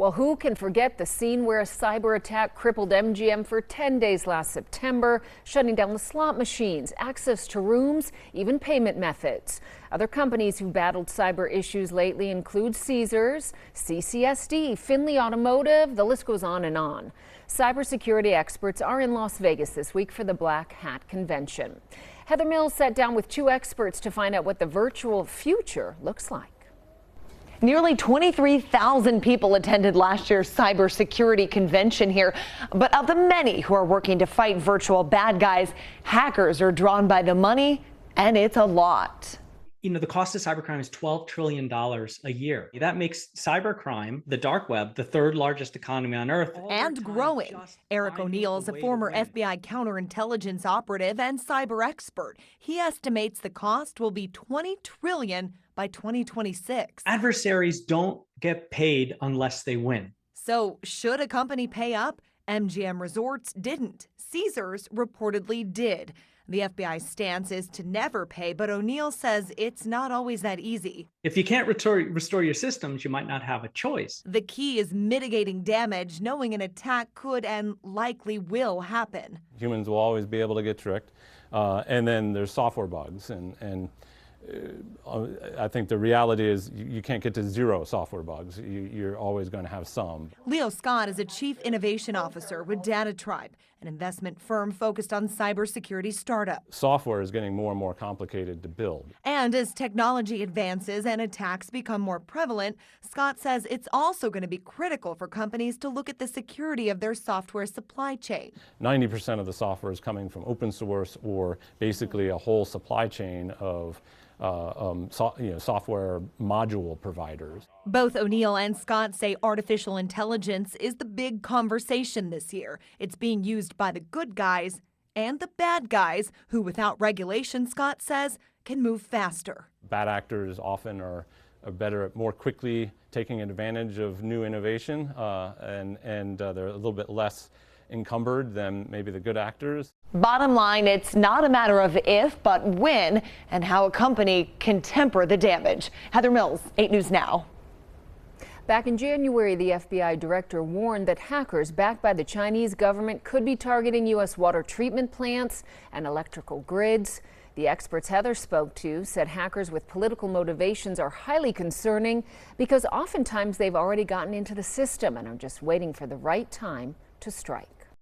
Well, who can forget the scene where a cyber attack crippled MGM for 10 days last September, shutting down the slot machines, access to rooms, even payment methods. Other companies who battled cyber issues lately include Caesars, CCSD, Findlay Automotive, the list goes on and on. Cybersecurity experts are in Las Vegas this week for the Black Hat Convention. Heather Mills sat down with two experts to find out what the virtual future looks like. Nearly 23,000 people attended last year's cybersecurity convention here. But of the many who are working to fight virtual bad guys, hackers are drawn by the money, and it's a lot. You know, the cost of cybercrime is $12 trillion a year. That makes cybercrime, the dark web, the third largest economy on earth. And growing. Eric O'Neill is a former FBI counterintelligence operative and cyber expert. He estimates the cost will be $20 trillion by 2026. Adversaries don't get paid unless they win. So should a company pay up? MGM Resorts didn't. Caesars reportedly did. The FBI's stance is to never pay, but O'Neill says it's not always that easy. If you can't restore your systems, you might not have a choice. The key is mitigating damage, knowing an attack could and likely will happen. Humans will always be able to get tricked, and then there's software bugs, and I think the reality is you can't get to zero software bugs. You're always going to have some. Leo Scott is a chief innovation officer with Data Tribe, an investment firm focused on cybersecurity startups. Software is getting more and more complicated to build. And as technology advances and attacks become more prevalent, Scott says it's also going to be critical for companies to look at the security of their software supply chain. 90% of the software is coming from open source or basically a whole supply chain of software module providers. Both O'Neill and Scott say artificial intelligence is the big conversation this year. It's being used by the good guys and the bad guys who, without regulation, Scott says, can move faster. Bad actors often are better at more quickly taking advantage of new innovation, and they're a little bit less encumbered than maybe the good actors. Bottom line, it's not a matter of if, but when, and how a company can temper the damage. Heather Mills, 8 News Now. Back in January, the FBI director warned that hackers backed by the Chinese government could be targeting U.S. water treatment plants and electrical grids. The experts Heather spoke to said hackers with political motivations are highly concerning because oftentimes they've already gotten into the system and are just waiting for the right time to strike.